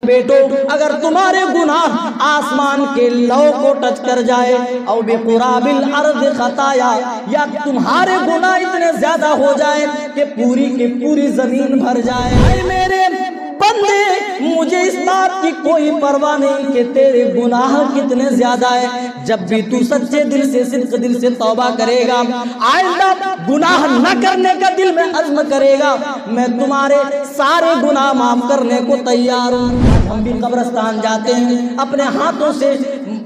बेटो अगर तुम्हारे गुनाह आसमान के लौ को टच कर जाए और बेकुराबिल अर्द खताया, या तुम्हारे गुनाह इतने ज्यादा हो जाए कि पूरी की पूरी जमीन भर जाए, मेरे बंदे मुझे इस बात की कोई परवाह नहीं कि तेरे गुनाह कितने ज्यादा है। जब भी तू सच्चे दिल से सिद्क दिल से तौबा करेगा, आइंदा गुनाह न करने का दिल में अज़्म करेगा, मैं तुम्हारे सारे गुनाह माफ करने को तैयार हूँ। हम भी कब्रिस्तान जाते हैं, अपने हाथों से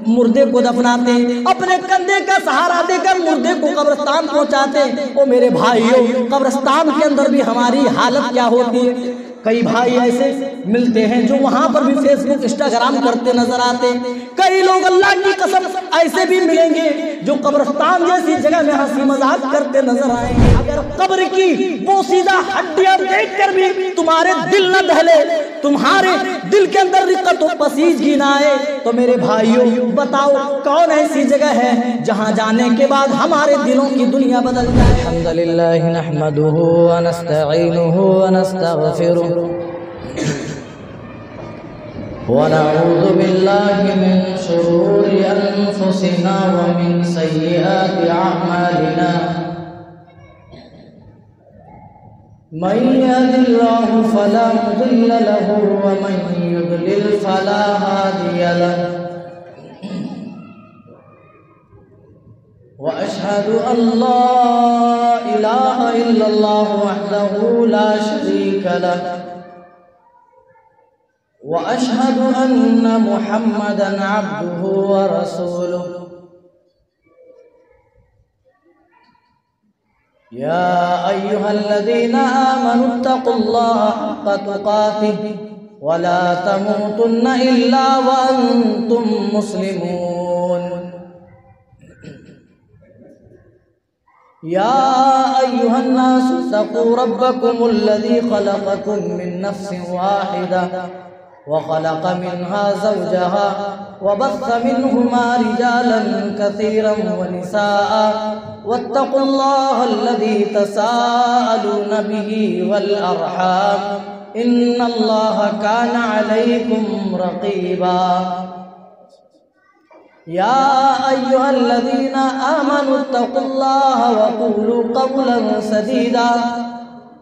मुर्दे को दफनाते हैं, अपने कंधे का सहारा देकर मुर्दे को कब्रिस्तान पहुंचाते हैं। ओ मेरे भाइयों, कब्रिस्तान के अंदर भी हमारी हालत क्या होती है। कई भाई ऐसे मिलते हैं जो वहां पर भी फेसबुक इंस्टाग्राम करते नजर आते हैं। कई लोग अल्लाह की कसम ऐसे भी मिलेंगे जो कब्रिस्तान जैसी जगह में हंसी मजाक करते नजर आएंगे। अगर कब्र की वो सीधा हड्डियां देखकर भी तुम्हारे दिल न दहले, तुम्हारे दिल के अंदर रिक्कत और पसीजगी ना आए, तो मेरे भाइयों बताओ कौन ऐसी जगह है जहां जाने के बाद हमारे दिलों की दुनिया बदल जाए। अल्हम्दुलिल्लाह नहमदुहु व नस्तईनुहु व नस्तगफिरुहु व नऊज़ु बिल्लाहि मिन शुरूरि अनफुसिना व मिन सय्यिआति अअमालिना। मन यहदिल्लाहु फला मुदिल्ल लहु व मन युद्लिल फला हादिय लहु। व अशहदु अल्ला इलाहा इल्लल्लाहु वहदहु ला शरीका लहु व अशहदु अन्ना मुहम्मदन अब्दुहु व रसूलुहु। या अय्युहल्लज़ीना आमनुत्तक़ुल्लाहा हक़्क़ तुक़ातिहि व ला तमूतुन्ना इल्ला व अंतुम मुस्लिमून। या अय्युहन्नासु इत्तक़ू रब्बकुमुल्लज़ी ख़लक़कुम मिन नफ़्सिन वाहिदा व ख़लक़ मिन्हा ज़ौजहा व बस्स मिन्हुमा रिजालन कसीरन व निसाअ वत्तक़ुल्लाहल्लज़ी तसाअलून बिही वल अर्हाम इन्नल्लाहा काना अलैकुम रक़ीबा। या अय्युहल्लज़ीना आमनुत्तक़ुल्लाहा व क़ूलू क़ौलन सदीदा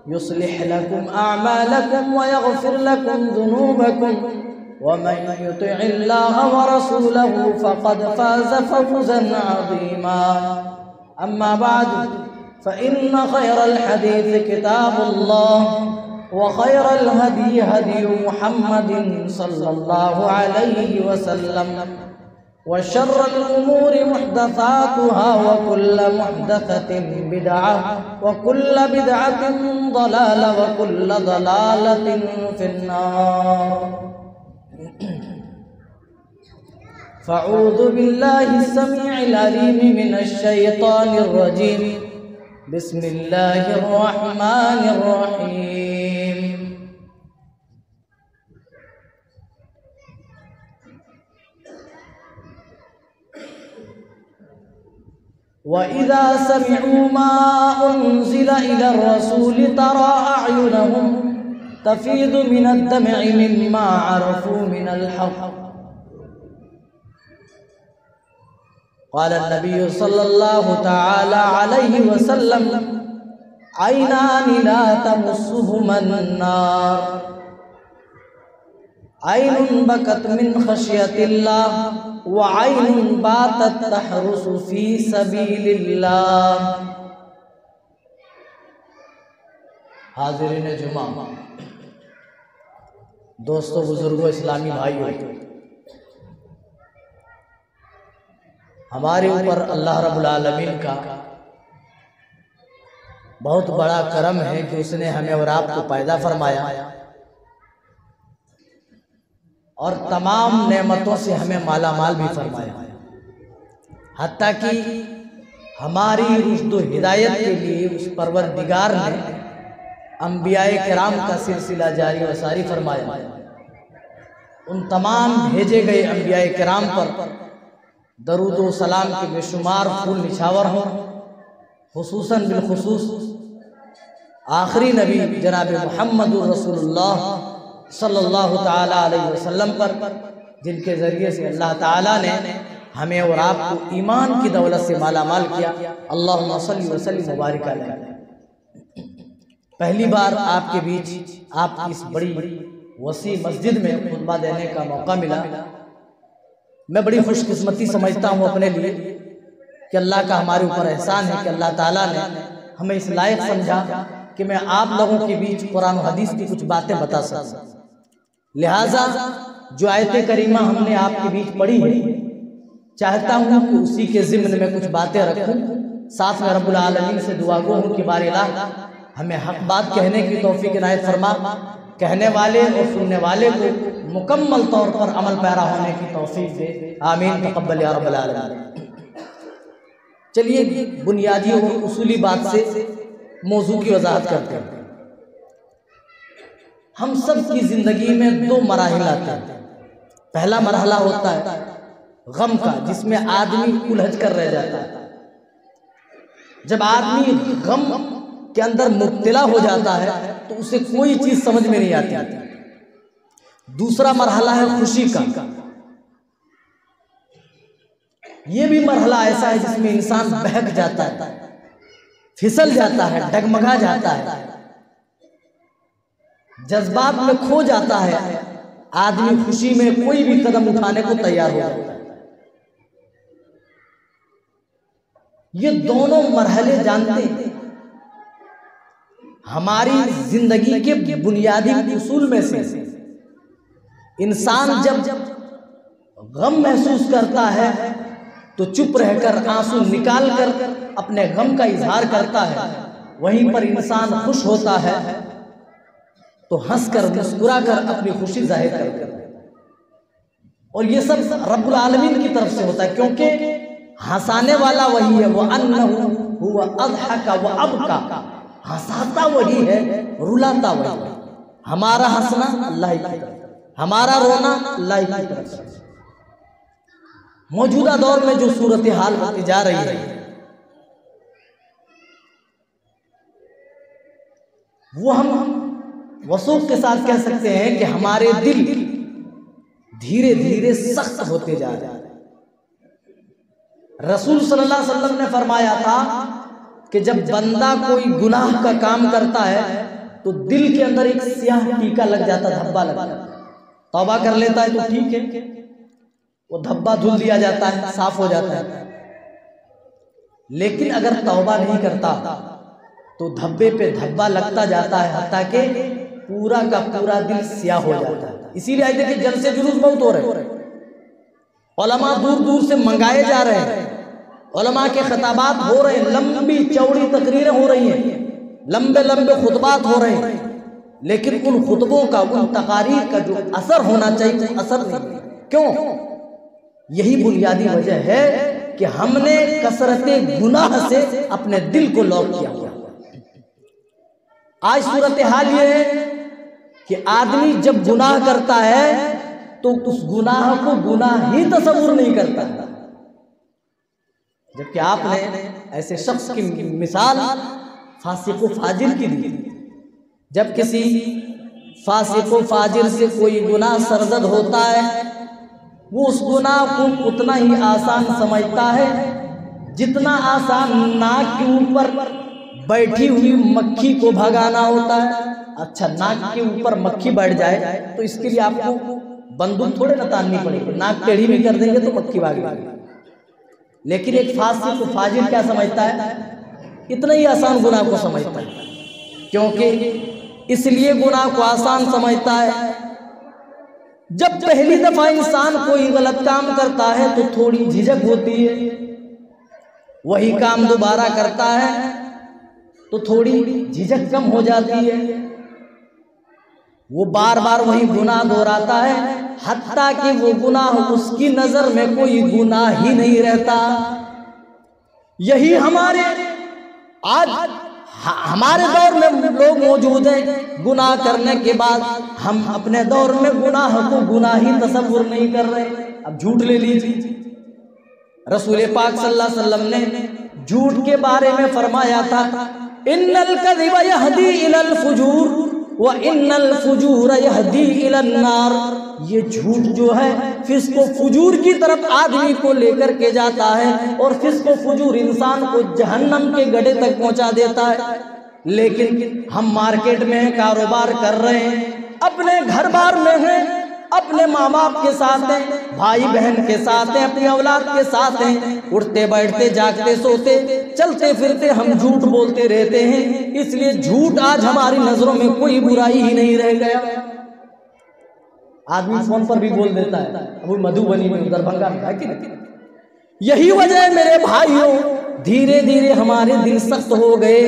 युस्लिह लकुम अअमालकुम व यग़फिर लकुम ज़ुनूबकुम व मन युतिइल्लाहा व रसूलहु फ़क़द फ़ाज़ फ़ौज़न अज़ीमा। अम्मा बअद फ़इन्न ख़ैरल हदीस किताबुल्लाह व ख़ैरल हदी हदी मुहम्मदिन सल्लल्लाहु अलैहि वसल्लम व शर्रल उमूरि मुहदसातुहा व कुल्ल मुहदसतिन बिदअह व कुल्ल बिदअतिन ज़लाला व कुल्ल ज़लालतिन फिन्नार। फ़अऊज़ु बिल्लाहिस समीइल अलीम मिनश शैतानिर रजीम। बिस्मिल्लाहिर रहमानिर रहीम। व इज़ा समिअू मा उन्ज़िला इलर रसूल तरा अअयुनहुम तफ़ीज़ु मिनद दम'i मिम्मा अरफ़ू मिनल हक़्क़। क़ाल नबी सल्लल्लाहु तआला अलैहि वसल्लम ऐनानि ला तमस्सुहुमन नार ऐनुन बकत मिन खशियतिल्लाह व ऐनुन बातत तहरुसु फी सबीलिल्लाह। हाज़िरीन जुमा, दोस्तों, बुजुर्गों, इस्लामी भाइयों, हमारे ऊपर अल्लाह रब्बुल आलमीन का बहुत बड़ा करम है कि उसने हमें और आपको पैदा फरमाया और तमाम नेमतों से हमें माला माल भी फरमाया, हत्ता कि हमारी रुश्द व हिदायत के लिए उस परवरदिगार ने अंबियाए किराम का सिलसिला जारी व सारी फरमाया। उन तमाम भेजे गए अंबियाए किराम पर दरूद व सलाम के बेशुमार फूल निछावर हों, खुसूसन बिलखुसूस आखिरी नबी जनाब मुहम्मदुर रसूलुल्लाह सल्लल्लाहु ताला अलैहि वसल्लम पर, जिनके ज़रिए से अल्लाह ताला ने हमें और आपको ईमान की दौलत से माला माल किया। अल्लाहुम्मा सल्ली व सल्लिम मुबारक अलैहि। पहली बार आपके बीच आपकी इस बड़ी वसी मस्जिद में खुतबा देने का मौका मिला। मैं बड़ी खुशकिस्मती समझता हूँ अपने लिए कि अल्लाह का हमारे ऊपर एहसान है कि अल्लाह ताला ने हमें इस लायक समझा कि मैं आप लोगों के बीच कुरान और हदीस की कुछ बातें बता सकूं। लिहाजा जो आयत करीमा हमने आपके बीच पढ़ी है, चाहता हूँ कि उसी के ज़िम्न में कुछ बातें रखूं। साथ में रब्बुल आलमीन से दुआ गो हूँ कि बारिला हमें हक बात कहने की तौफीक इनायत फरमा, कहने वाले और सुनने वाले को मुकम्मल तौर पर अमल पैरा होने की तौफीक दे। आमीन तक़ब्बल या रब्बल आलमीन। चलिए बुनियादी और उसूली बात से मौजू की वजाहत करते हैं। हम सब की जिंदगी में दो मराहिल आते हैं। पहला मरहला होता है गम का, जिसमें आदमी उलझ कर रह जाता है। जब आदमी गम के अंदर मुब्तला हो जाता है तो उसे कोई चीज समझ में नहीं आती। दूसरा मरहला है खुशी का। यह भी मरहला ऐसा है जिसमें इंसान बहक जाता है, फिसल जाता है, डगमगा जाता है, जज्बात में खो जाता है। आदमी खुशी में कोई भी कदम उठाने को तैयार हो जाता है। ये दोनों मरहले जानते हैं। हमारी जिंदगी के बुनियादी उसूल में से इंसान जब गम महसूस करता है तो चुप रहकर आंसू निकाल कर अपने गम का इजहार करता है। वहीं पर इंसान खुश होता है तो हंसकर मुस्कुराकर अपनी खुशी जाहिर करता है। और ये सब रब्बुल आलमीन की तरफ से होता है, क्योंकि हंसाने वाला वही है। वो अन्नहु हुवा अज़हका व अबका, हंसाता वही है, रुलाता वही है। हमारा हंसना अल्लाह की तरफ, हमारा रोना अल्लाह की तरफ। मौजूदा दौर में जो सूरत हाल होती जा रही है वो हम वसूख के साथ कह सकते हैं कि हमारे दिल धीरे धीरे सख्त होते जा रहे हैं। रसूल सल्लल्लाहु अलैहि वसल्लम ने फरमाया था कि जब बंदा कोई गुनाह का काम करता है तो दिल के अंदर एक स्याह टीका लग जाता, धब्बा लग जाता। तौबा कर लेता है तो ठीक है, वो धब्बा धुल दिया जाता है, साफ हो जाता है। लेकिन अगर तौबा नहीं करता तो धब्बे पे धब्बा लगता जाता है, हत्ता कि पूरा का पूरा दिल स्याह हो जाता है। इसीलिए आज देखिए जलसे जुलूस बहुत हो रहे हैं, उलमा दूर दूर से मंगाए जा रहे हैं, उलमा के खिताबात हो रहे हैं, लंबी चौड़ी तकरीरें हो रही हैं, लंबे लंबे खुतबात हो रहे हैं। लेकिन उन खुतबों का, उन तकारीर का जो असर होना चाहिए वो असर नहीं। क्यों? यही बुनियादी वजह है कि हमने कसरते गुनाह से अपने दिल को लॉक किया हुआ। आज सूरत हाल ये है कि आदमी जब गुनाह करता है तो उस गुनाह को गुनाह ही तस्वुर नहीं करता, जबकि आपने ऐसे शख्स की मिसाल फासिक फाजिर की दी। जब किसी फासिक फाजिर से कोई गुनाह सरजद होता है, वो उस गुनाह को उतना ही आसान समझता है जितना आसान नाक के ऊपर बैठी हुई मक्खी को भगाना होता है। अच्छा, नाक के ऊपर मक्खी बैठ जाए तो इसके लिए आपको बंदूक थोड़े ना ताननी पड़ेगी, नाक टेढ़ी भी कर देंगे तो मक्खी भागेगी। लेकिन एक फासिक फाजिर क्या समझता है? इतना ही आसान गुनाह को समझता है। क्योंकि इसलिए गुनाह को आसान समझता है, जब पहली दफा इंसान कोई गलत काम करता है तो थोड़ी झिझक होती है, वही काम दोबारा करता है तो थोड़ी झिझक कम हो जाती है। वो बार बार वही गुनाह दोहराता है, हत्ता कि वो गुनाह उसकी नजर में कोई गुनाह ही नहीं रहता। यही हमारे दौर में लोग मौजूद हैं, गुनाह करने के बाद हम अपने दौर में गुनाह को गुनाह ही तसव्वुर नहीं कर रहे। अब झूठ ले लीजिए, रसूल पाक सल्लल्लाहु अलैहि वसल्लम ने झूठ के बारे में फरमाया था, इन्नल कज़िब यहदी इलल फुजूर व इन्नल फुजूर यहदी इलन नार, ये झूठ जो है फिस्क व फुजूर की तरफ आदमी को लेकर के जाता है और फिस्क व फुजूर इंसान को जहन्नम के गड्ढे तक पहुंचा देता है। लेकिन हम मार्केट में हैं, कारोबार कर रहे हैं, अपने घर बार में हैं, अपने माँ बाप के साथ हैं, भाई बहन के साथ हैं, अपनी औलाद के साथ हैं, उठते बैठते जागते सोते चलते फिरते हम झूठ बोलते रहते हैं। इसलिए झूठ आज हमारी नजरों में कोई बुराई ही नहीं रह गया। आदमी फोन पर भी बोल देता है, वो मधुबनी में, दरभंगा में है कि नहीं? यही वजह है मेरे भाइयों, धीरे धीरे हमारे दिल सख्त हो गए।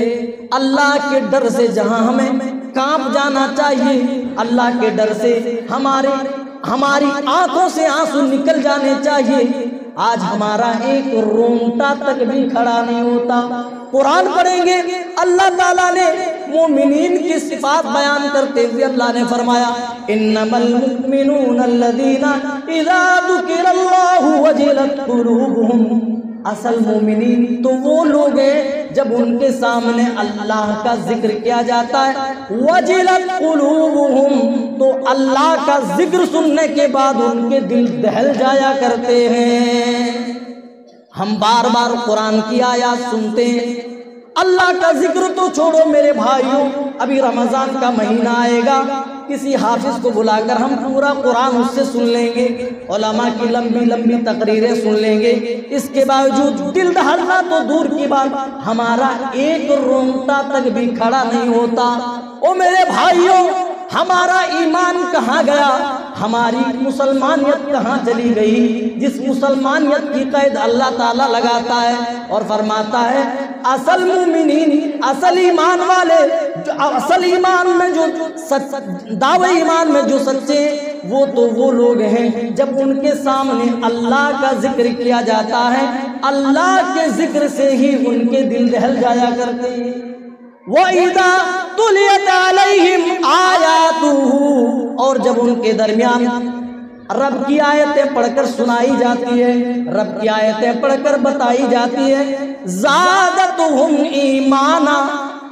अल्लाह के डर से जहां हमें कांप जाना चाहिए, अल्लाह के डर से हमारी आंखों से आंसू निकल जाने चाहिए, आज हमारा एक रोंगटा तक भी खड़ा नहीं होता। कुरान पढ़ेंगे, अल्लाह ताला ने मोमिनीन की सिफात बयान करते हुए अल्लाह ने फरमाया, इन्नमल मुमिनूना अल्लज़ीना इज़ा ज़ुकिरल्लाहु वजिलत कुलूबुहुम। असल मोमिनीन तो वो लोग हैं जब उनके सामने अल्लाह का जिक्र किया जाता है, वजिलत कुलूबुहुम, तो अल्लाह का जिक्र सुनने के बाद उनके दिल दहल जाया करते हैं। हम बार बार कुरान की आयत सुनते हैं, अल्लाह का जिक्र तो छोड़ो मेरे भाइयों, अभी रमजान का महीना आएगा, किसी हाफिज को बुलाकर हम पूरा कुरान उससे सुन लेंगे, उलमा की लंबी लंबी तकरीरें सुन लेंगे, इसके बावजूद दिल दहलना तो दूर की बात, हमारा एक रोंगटा तक भी खड़ा नहीं होता। ओ मेरे भाइयों, हमारा ईमान कहाँ गया, हमारी मुसलमानियत कहाँ चली गई? जिस मुसलमानियत की कैद अल्लाह ताला लगाता है और फरमाता है असल मुमिनीन, असल ईमान वाले, असल ईमान में जो दावे ईमान में जो सच्चे, वो लोग हैं जब उनके सामने अल्लाह का जिक्र किया जाता है, अल्लाह के जिक्र से ही उनके दिल दहल जाया करते हैं। वइज़ा तुलियत अलैहिम आयातुहु, और जब उनके दरमियान रब की आयतें पढ़कर सुनाई जाती है, रब की आयतें पढ़कर बताई जाती है, ज़ादतुहुम ईमाना,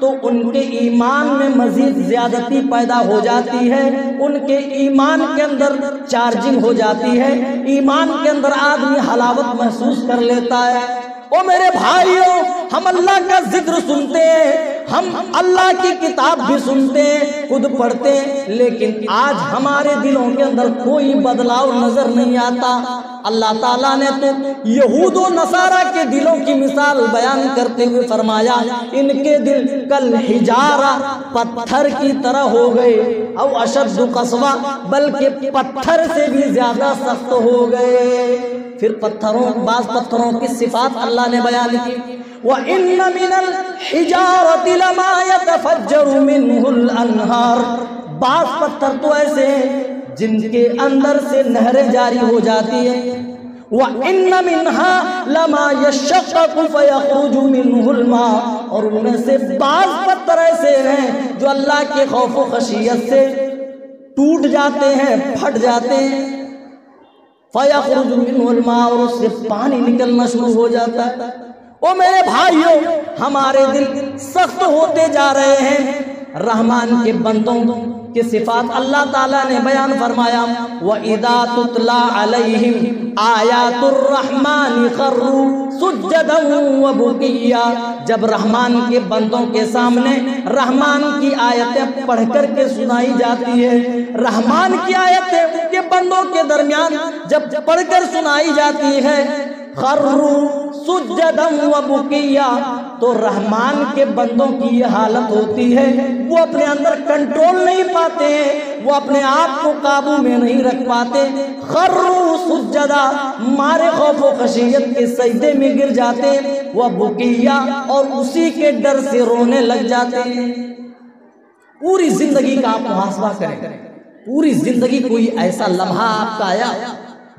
तो उनके ईमान में मजीद ज्यादती पैदा हो जाती है, उनके ईमान के अंदर चार्जिंग हो जाती है, ईमान के अंदर आदमी हलावत महसूस कर लेता है। ओ मेरे भाइयों, हम अल्लाह का जिक्र सुनते हैं, हम अल्लाह की किताब भी सुनते हैं, खुद पढ़ते हैं, लेकिन आज हमारे दिलों के अंदर कोई बदलाव नजर नहीं आता। अल्लाह ताला ने तो यहूद व नसारा के दिलों की मिसाल बयान करते हुए फरमाया, इनके दिल कल हिजारा, पत्थर की तरह हो गए, और अशद्दु कसवा, बल्कि पत्थर से भी ज्यादा सख्त हो गए। फिर बाज़ पत्थरों की सिफात अल्लाह ने बयान की, व इन्न मिनल हिजारति लमा यतफज्जरु मिनहुल अन्हार, बाज़ पत्थर तो ऐसे हैं जिनके अंदर से नहरें जारी हो जाती है, व इन्न मिन्हा लमा यशक्ककु फयखरुजु मिनहुल मा, और उनमें से बाज़ पत्थर ऐसे हैं जो अल्लाह के खौफ व खशियत से टूट जाते हैं, फट जाते हैं, फयखरुजु मिनहुल मा, और उससे पानी निकलना शुरू हो जाता है। ओ मेरे भाइयों, हमारे दिल सख्त होते जा रहे हैं। रहमान के बंदों की सिफात अल्लाह ताला ने बयान फरमाया, व इदा तुतला अलैहिम आयातुर रहमान खर्रू सुज्जदन व बुकिया, जब रहमान के बंदों के सामने रहमान की आयतें पढ़कर के सुनाई जाती है, रहमान की आयतें उनके बंदों के दरमियान जब पढ़कर सुनाई जाती है, खर्रू सुज्जदन व बुकिया, तो रहमान के बंदों की ये हालत होती है, वो अपने अंदर कंट्रोल नहीं पाते हैं, वो अपने आप को काबू में नहीं रख पाते, खर्रू सुज्जदा, मारे खौफ व खशियत के सजदे में गिर जाते हैं, वह बुकिया, और उसी के डर से रोने लग जाते हैं। पूरी जिंदगी का आप मुहासबा करें, पूरी जिंदगी कोई ऐसा लम्हा आपका आया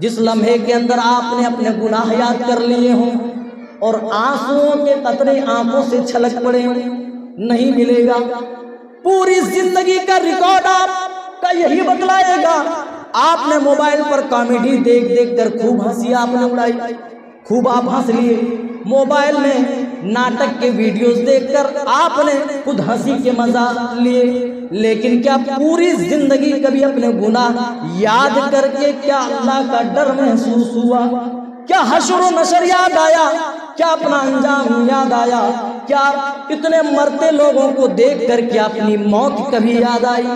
जिस लम्हे के अंदर आपने अपने गुनाह याद कर लिए हों और आंसुओं के कतरे आंखों से छलक पड़े? नहीं मिलेगा। पूरी जिंदगी का रिकॉर्ड आपका यही बतलाएगा। आपने मोबाइल पर कॉमेडी देख देख कर खूब हंसी आपने उड़ाई, खूब आप हंस लिए। मोबाइल में नाटक के वीडियोस देखकर आपने खुद हंसी के मजाक लिए, लेकिन क्या पूरी जिंदगी कभी अपने गुनाह याद करके क्या अल्लाह का डर महसूस हुआ? क्या हश्र व नशर याद आया? क्या अपना अंजाम याद आया? क्या इतने मरते लोगों को देख कर क्या अपनी मौत कभी याद आई?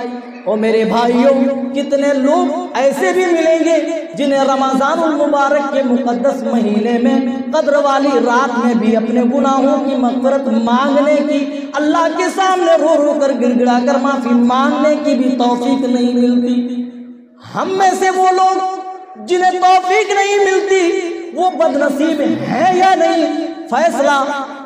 और मेरे भाइयों, कितने लोग ऐसे भी मिलेंगे जिन्हें रमजानुल मुबारक के मुकद्दस महीने में कद्र वाली रात में भी अपने गुनाहों की मग़फ़िरत मांगने की, अल्लाह के सामने रो रो कर गिड़गिड़ा कर माफी मांगने की भी तौफीक नहीं मिलती। हम में से वो लोग जिन्हें तौफीक नहीं मिलती, वो बदनसीब हैं या नहीं, फैसला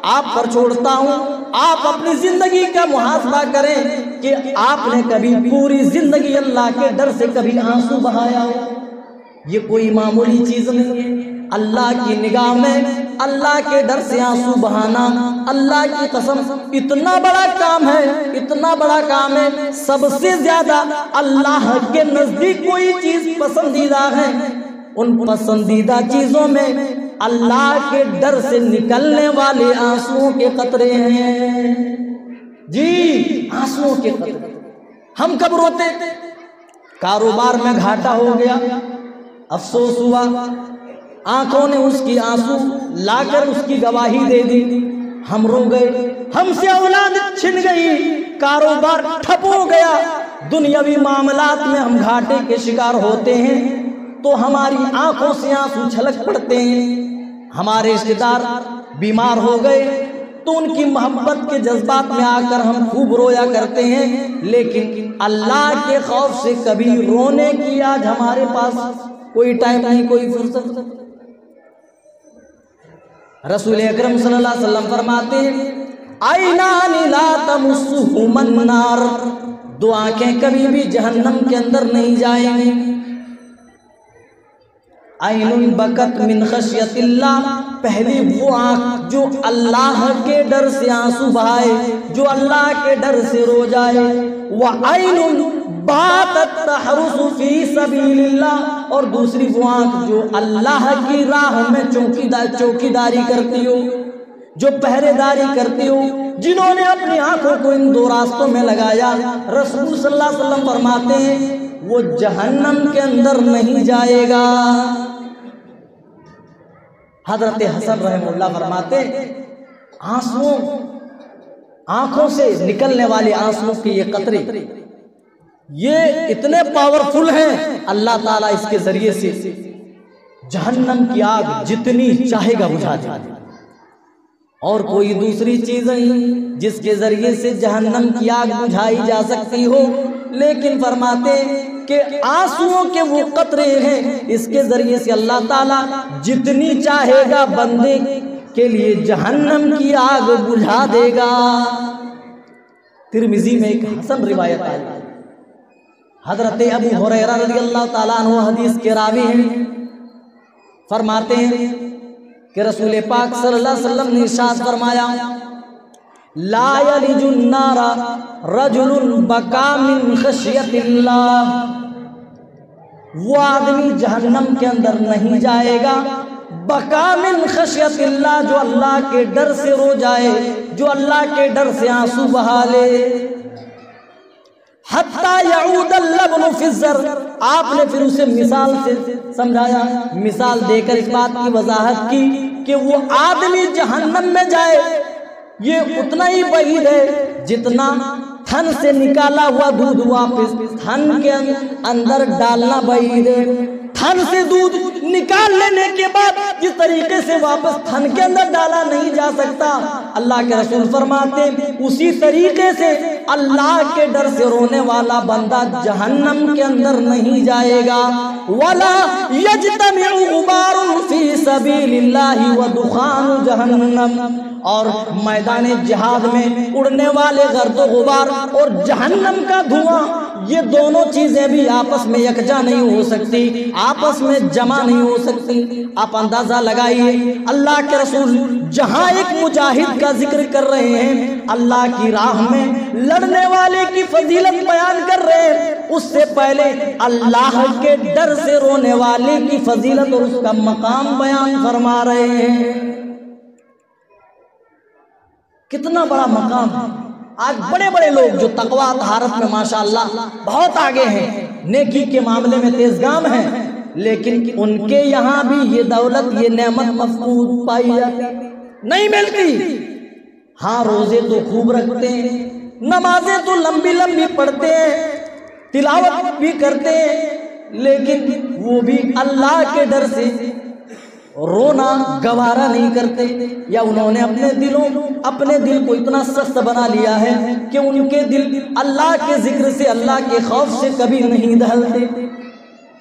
आप पर छोड़ता हूँ। आप अपनी जिंदगी का मुहासबा करें कि आपने कभी पूरी जिंदगी अल्लाह के डर से कभी आंसू बहाया हो? ये कोई मामूली चीज नहीं है। अल्लाह की निगाह में अल्लाह के डर से आंसू बहाना, अल्लाह की कसम, इतना बड़ा काम है, इतना बड़ा काम है। सबसे ज्यादा अल्लाह के नजदीक कोई चीज पसंदीदा है, उन पसंदीदा चीजों में अल्लाह के डर से निकलने वाले आंसुओं के कतरे हैं। जी, आंसुओं के कतरे। हम कब रोते? कारोबार में घाटा हो गया, अफसोस हुआ, आंखों ने उसकी आंसू लाकर उसकी गवाही दे दी, हम रो गए, हमसे औलाद छिन गई, कारोबार ठप हो गया, दुनियावी मामलात में हम घाटे के शिकार होते हैं तो हमारी आंखों से आंसू छलक पड़ते हैं। हमारे रिश्तेदार बीमार हो गए तो उनकी मोहब्बत के जज्बात में आकर हम खूब रोया करते हैं, लेकिन अल्लाह के खौफ से कभी रोने की आज हमारे पास कोई टाइम नहीं, कोई फुर्सत। रसूल अकरम सल्लल्लाहु अलैहि वसल्लम फरमाते हैं, आइनानी ला तमुस्सुहुमन नार, दो आंखें कभी भी जहन्नम के अंदर नहीं जाएंगी। आइनुन बकत मिन खशियतिल्लाह, पहली वो आंख जो अल्लाह के डर से आंसू बहाए, जो अल्लाह के डर से रो जाए। वह आइनुन बातत तहरुसु फी सबीलिल्लाह, और दूसरी वो आंख जो अल्लाह की राह में चौकीदारी करती हो, जो पहरेदारी करती हो, जिन्होंने अपनी आंखों को इन दो रास्तों में लगाया। रसूल सल्लल्लाहु अलैहि वसल्लम फरमाते हैं वो जहन्नम के अंदर नहीं जाएगा। हजरत हसन रहमतुल्लाह फरमाते आंसुओं, आंखों से निकलने वाले आंसुओं के ये कतरे, ये इतने पावरफुल हैं, अल्लाह ताला इसके जरिए से जहन्नम की आग जितनी चाहेगा बुझा देगा। और कोई दूसरी चीज नहीं जिसके जरिए से जहन्नम की आग बुझाई जा सकती हो, लेकिन फरमाते कि आंसुओं के वो कतरे हैं, इसके जरिए से अल्लाह ताला जितनी चाहेगा बंदे के लिए जहन्नम की आग बुझा देगा। तिरमिजी में एक हसन रिवायत आई, हजरत अबू हुरैरा रज़ियल्लाहु ताला अन्हु हदीस के रावी हैं, फरमाते हैं कि रसूल पाक सल्लल्लाहु अलैहि वसल्लम ने इरशाद फरमाया, ला यलिजुन नारा रजुलुन बका मिन खशियतिल्लाह, वो आदमी जहन्नम के अंदर नहीं जाएगा, बका मिन खशियतिल्लाह, जो अल्लाह के डर से रो जाए, जो अल्लाह के डर से आंसू बहा ले। हत्ता यऊदल लबनु फिज़्ज़र, आपने फिर उसे मिसाल से समझाया, मिसाल देकर इस बात की वजाहत की कि वो आदमी जहन्नम में जाए ये उतना ही बईद है जितना थन से निकाला हुआ दूध वापस थन के अंदर डालना बईद है। थन से दूध निकाल लेने के बाद जिस तरीके से वापस थन के अंदर डाला नहीं जा सकता, अल्लाह के रसूल फरमाते उसी तरीके से अल्लाह के डर से रोने वाला बंदा जहन्नम के अंदर नहीं जाएगा। वला यजतमिउ गुबारुन फी सबीलिल्लाहि व दुखानु जहन्नम, और मैदान जिहाद में उड़ने वाले गर्दो गुबार और जहन्नम का धुआं, ये दोनों चीजें भी आपस में यकजा नहीं हो सकती, आपस में जमा नहीं हो सकती। आप अंदाजा लगाइए, अल्लाह के रसूल जहां एक मुजाहिद का जिक्र कर रहे हैं, अल्लाह की राह में लड़ने वाले की फजीलत बयान कर रहे हैं, उससे पहले अल्लाह के डर से रोने वाले की फजीलत और उसका मकाम बयान फरमा रहे हैं। कितना बड़ा मकाम है। आज बड़े बड़े लोग जो तकवा तहारत में माशाअल्लाह बहुत आगे हैं, नेकी के मामले में तेजगाम हैं, लेकिन उनके यहाँ भी ये दौलत, ये नेमत मफकूद पाई जाती, नहीं मिलती। हाँ, रोजे तो खूब रखते हैं, नमाजें तो लंबी लंबी पढ़ते हैं, तिलावत भी करते हैं, लेकिन वो भी अल्लाह के डर से रोना गवारा नहीं करते, या उन्होंने अपने दिल को इतना सख्त बना लिया है कि उनके दिल अल्लाह के जिक्र से, अल्लाह के खौफ से कभी नहीं दहलते।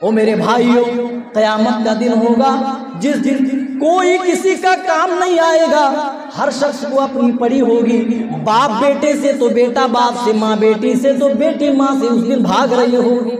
ओ मेरे भाइयों, क़यामत का दिन होगा जिस दिन कोई किसी का काम नहीं आएगा, हर शख्स को अपनी पड़ी होगी। बाप बेटे से तो बेटा बाप से, माँ बेटी से तो बेटी माँ से उस दिन भाग रही होगी।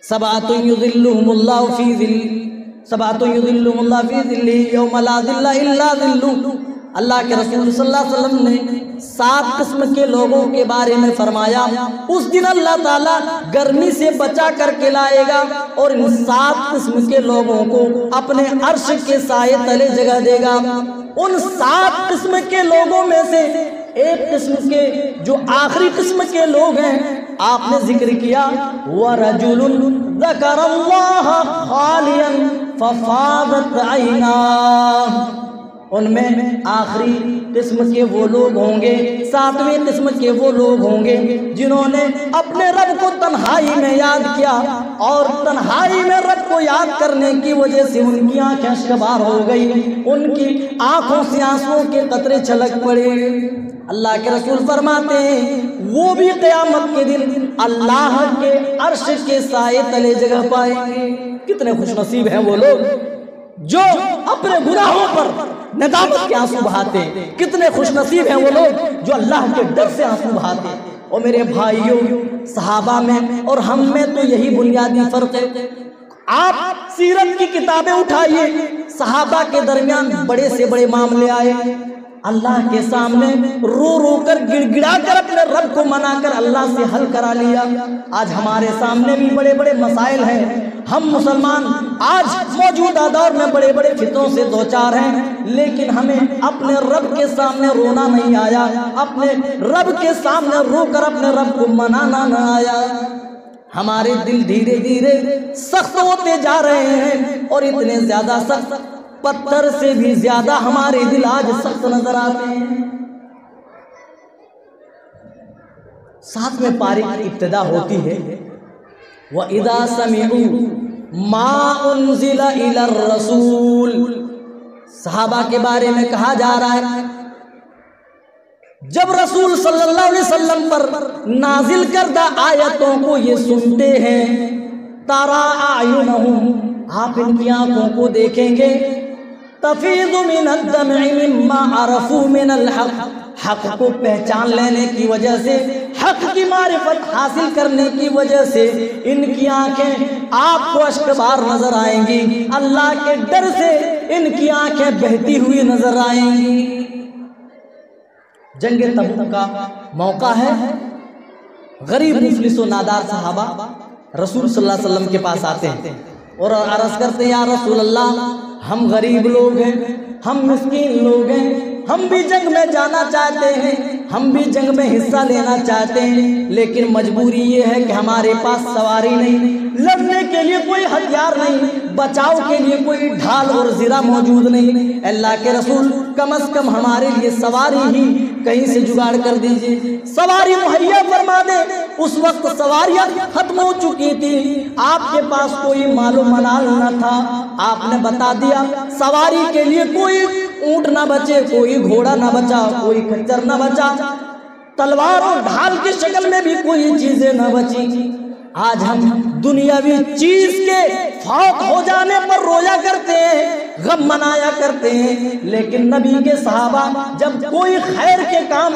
सबातुन युज़िल्लुहुमुल्लाहु फी ज़िल्लिही, सबातुन युज़िल्लुहुमुल्लाहु फी ज़िल्लिही यौमा ला ज़िल्ला इल्ला ज़िल्लुहु। अल्लाह के रसूल सल्लल्लाहु अलैहि वसल्लम ने 7 किस्म के लोगों के बारे में फरमाया, उस दिन अल्लाह ताला गर्मी से बचा करके लाएगा और इन 7 किस्म के लोगों को अपने अर्श के साए तले जगह देगा। उन 7 किस्म के लोगों में से एक किस्म के जो आखिरी किस्म के लोग हैं, आपने जिक्र किया, वरजुलुन ज़करल्लाह खालियन फफादत ऐनाह। उनमें आखिरी किस्म के वो लोग होंगे, 7वें किस्म के वो लोग होंगे जिन्होंने अपने रब को तन्हाई में याद किया, और तन्हाई में रब को याद करने की वजह से उनकी आंखें अश्कबार हो गई, उनकी आंखों से आंसुओं के कतरे छलक पड़े। अल्लाह के रसूल फरमाते हैं वो भी क़यामत के दिन अल्लाह के अर्श के साए तले जगह पाएंगे। कितने खुशनसीब हैं वो लोग जो अपने गुनाहों पर नदामत के आंसू बहाते, कितने खुशनसीब हैं वो लोग जो अल्लाह के डर से आंसू बहाते। और मेरे भाइयों, सहाबा में और हम में तो यही बुनियादी फर्क है। आप सीरत की किताबें उठाइए, सहाबा के दरमियान बड़े से बड़े मामले आए, अल्लाह के सामने रो रो कर गिड़गिड़ा कर अपने रब को मनाकर अल्लाह से हल करा लिया। आज हमारे सामने भी बड़े बड़े मसाइल हैं, हम मुसलमान आज मौजूदा दौर में बड़े बड़े फितरों से दो चार हैं, लेकिन हमें अपने रब के सामने रोना नहीं आया, अपने रब के सामने रोकर अपने रब को मनाना न आया। हमारे दिल धीरे धीरे सख्त होते जा रहे हैं, और इतने ज्यादा सख्त, पत्थर से भी ज्यादा हमारे दिल आज सख्त नजर आते हैं। साथ में पारी की इब्तिदा होती है, व इदा समिउ मा उन्जिला इलर रसूल। सहाबा के बारे में कहा जा रहा है, जब रसूल सल्लल्लाहु अलैहि वसल्लम पर नाजिल करदा आयतों को ये सुनते हैं, तारा आयुनहुम, आप इनकी आंखों को देखेंगे, तफीदु मिनद दम'i मिम्मा अरफू मिनल हक़, हक़ को पहचान लेने की वजह से, हक़ की मारिफत हासिल करने की वजह से इनकी आंखें आपको अश्कबार नजर आएंगी, अल्लाह के डर से इनकी आंखें बहती हुई नजर आएंगी। जंग तबूक का मौका है, गरीब मुफलिस व नादार सहाबा रसूल सल्लल्लाहु अलैहि वसल्लम के पास आते हैं और अर्ज करते हैं, या रसूल अल्लाह, हम गरीब लोग हैं, हम मिस्कीन लोग हैं, हम भी जंग में जाना चाहते हैं, हम भी जंग में हिस्सा लेना चाहते हैं, लेकिन मजबूरी ये है कि हमारे पास सवारी नहीं, लड़ने के लिए कोई हथियार नहीं, बचाव के लिए कोई ढाल और ज़िरा मौजूद नहीं। अल्लाह के रसूल, कम से कम हमारे लिए सवारी ही कहीं से जुगाड़ कर दीजिए, सवारी मुहैया फरमा दे। उस वक्त सवारियां खत्म हो चुकी थी, आपके पास कोई मालो मनाल न था, आपने बता दिया सवारी के लिए कोई ऊंट ना बचे, कोई घोड़ा ना बचा, कोई खच्चर ना बचा, तलवार और ढाल की शक्ल में भी कोई चीजें न बची। आज हम दुनियावी चीज के फौत हो जाने पर रोया करते हैं, गम मनाया करते हैं, लेकिन नबी के सहाबा जब कोई खैर के काम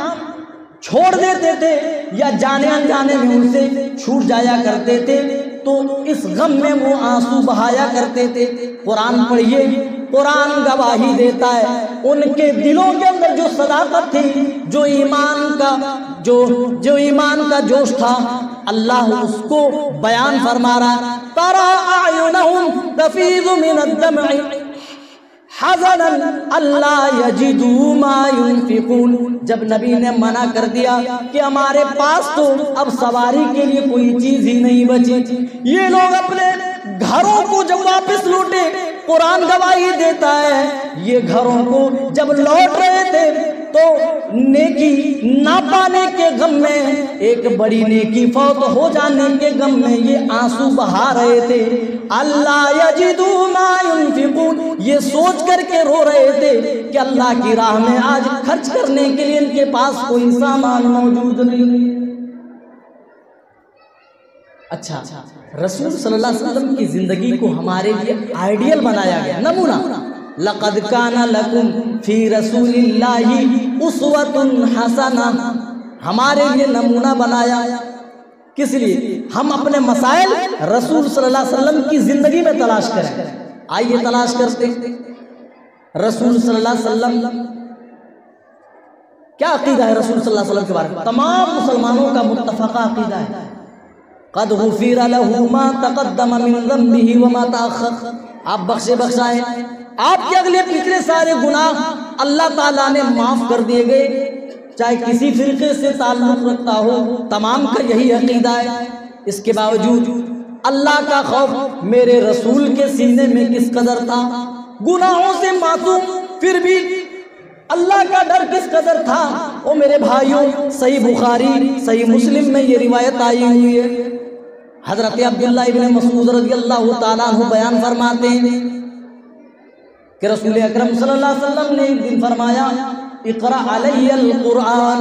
छोड़ देते थे या जाने अनजाने में उनसे छूट जाया करते थे, तो इस गम में वो आंसू बहाया करते थे। कुरान पढ़िए, कुरान गवाही देता है, उनके दिलों के अंदर जो सदाकत थी, जो ईमान का जोश था, अल्लाह उसको बयान फरमा रहा, तरा आयुनहुम तफीज़ु मिनद दम'i हज़नन अल्ला यजिदू मा युनफिकून, जब नबी ने मना कर दिया कि हमारे पास तो अब सवारी के लिए कोई चीज ही नहीं बची, ये लोग अपने घरों को जब वापस लौटे, कुरान गवाही देता है ये घरों को जब लौट रहे थे तो नेकी ना पाने के गम में, एक बड़ी नेकी फौत हो जाने के गम में ये आंसू बहा रहे थे। अल्लाह यजिदू मा युनफिकून, ये सोच करके रो रहे थे कि अल्लाह की राह में आज खर्च करने के लिए इनके पास कोई सामान मौजूद नहीं। अच्छा, रसूल सल्लल्लाहु अलैहि वसल्लम की जिंदगी को हमारे लिए आइडियल बनाया गया, नमूना। लक़द काना लकुम फी रसूलिल्लाहि उस्वतुन हसना, हमारे लिए नमूना बनाया। किस लिए? हम अपने मसाइल रसूल सल्लल्लाहु अलैहि वसल्लम की जिंदगी में तलाश करें। आइए तलाश करते रसूल सल्लल्लाहु अलैहि वसल्लम क्या अकीदा है रसूल सल्लल्लाहु अलैहि वसल्लम के बारे में। तमाम मुसलमानों का मुत्तफ़क़ा अकीदा है, क़द गुफ़िरा लहू मा तक़द्दम मिन ज़म्बिही व मा तअख़्ख़र, आप बख्शाए, आपके अगले पिछले सारे गुनाह अल्लाह ताला ने माफ कर दिए गए, चाहे किसी फिरके से ताल्लुक रखता हो, तमाम का यही अकीदा है। इसके बावजूद अल्लाह का खौफ मेरे रसूल के सीने में किस कदर था, गुनाहों से मासूम फिर भी अल्लाह का डर किस कदर था। ओ मेरे भाइयों, सही बुखारी सही मुस्लिम में ये रिवायत आई हुई है। हजरत अब्दुल्लाह इब्न मसूद रज़ियल्लाहु ताला अन्हु बयान फरमाते हैं कि रसूल अकरम सल्लल्लाहु अलैहि वसल्लम ने एक दिन फरमाया, इक़रा अलैयल कुरान,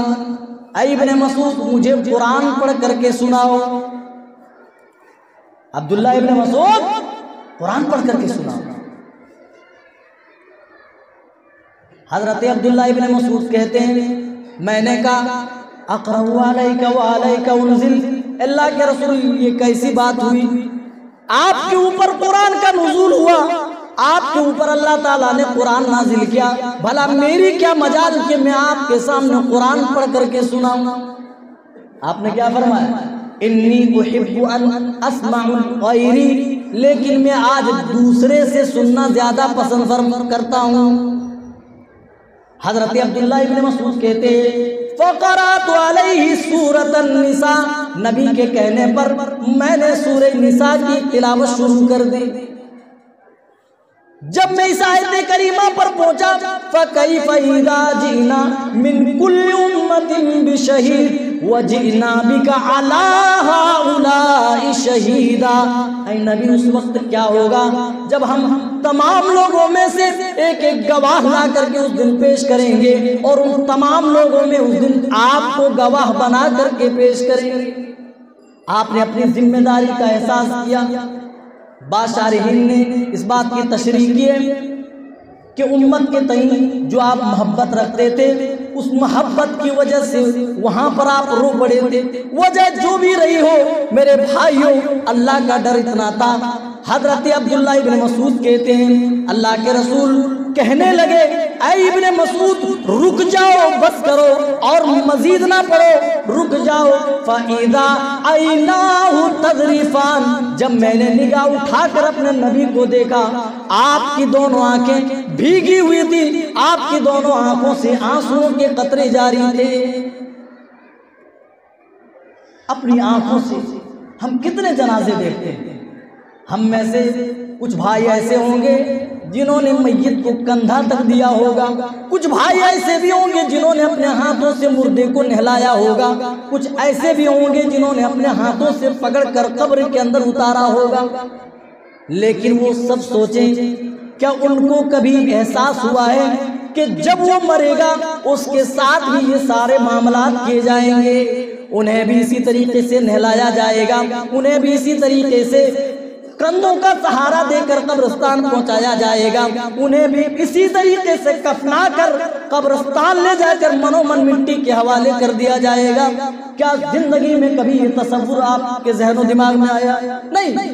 ऐ इब्न मसूद मुझे कुरान पढ़ करके सुनाओ। अब्दुल्लाह इब्न मसूद कुरान पढ़ करके सुनाओ। हजरत अब्दुल्लाह इब्न मसूद कहते हैं, मैंने कहा अक़रअु अलैका व अलैका उनज़िल, अल्लाह के रसूल ये कैसी बात हुई, आपके ऊपर कुरान का नुज़ूल हुआ, आपके ऊपर अल्लाह ताला ने कुरान नाजिल किया, भला मेरी क्या मजाल कि मैं आपके सामने कुरान पढ़ करके सुनाऊं। आपने क्या फरमाया, इन्नी उहिब्बु अन अस्माउ गैरी, लेकिन मैं आज दूसरे से सुनना ज्यादा पसंद करता हूँ। हजरत अब्दुल्लाह इब्न मसूद कहते हैं, फ़क़रातु अलैहि सूरतन निसा, नबी के कहने पर मैंने सूरह निसा की तिलावत शुरू कर दी। जब मैं इस आयत करीमा पर पहुंचा, फ़कैफ़ इज़ा जिना मिन कुल्लि उम्मतिन बिशहीद व जिना बिका अला हाउलाई शहीदा, ऐ नबी उस वक्त क्या होगा जब हम तमाम लोगों में से एक एक गवाह ला करके उस दिन पेश करेंगे, और उन तमाम लोगों में उस दिन आपको गवाह बना करके पेश करेंगे। आपने अपनी जिम्मेदारी का एहसास किया। बाशारहीन ने इस बात की तशरीह की है कि उम्मत के तई जो आप मोहब्बत रखते थे, उस मोहब्बत की वजह से वहां पर आप रो पड़े थे। वजह जो भी रही हो मेरे भाइयों, अल्लाह का डर इतना था। हजरत अब्दुल्लाह इब्न मसूद कहते हैं, अल्लाह के रसूल कहने लगे, ऐ इब्न मसूद रुक जाओ, बस करो और मजीद ना पढ़ो, रुक जाओ। फ़इज़ा ऐनाहु तज़रिफ़ान, जब मैंने निगाह उठाकर अपने नबी को देखा, आपकी दोनों आंखें भीगी हुई थी, आपकी दोनों आंखों से आंसुओं के कतरे जारी थे। अपनी आंखों से हम कितने जनाजे देखते हैं। हम में से कुछ भाई ऐसे होंगे जिन्होंने मैयत को कंधा तक दिया होगा, कुछ भाई ऐसे भी होंगे जिन्होंने अपने हाथों से मुर्दे को नहलाया होगा, कुछ ऐसे भी होंगे जिन्होंने अपने हाथों से पकड़कर कब्र के अंदर उतारा होगा। लेकिन वो सब सोचें, क्या उनको कभी एहसास हुआ है कि जब वो मरेगा उसके साथ भी ये सारे मामलात किए जाएंगे, उन्हें भी इसी तरीके से नहलाया जाएगा, उन्हें भी इसी तरीके से कंधों का सहारा देकर कब्रिस्तान पहुंचाया जाएगा, उन्हें भी इसी तरीके से कफना कर कब्रिस्तान ले जाकर मनोमन मिट्टी के हवाले कर दिया जाएगा। क्या जिंदगी में कभी ये तसव्वुर आपके ज़हन दिमाग में आया? नहीं।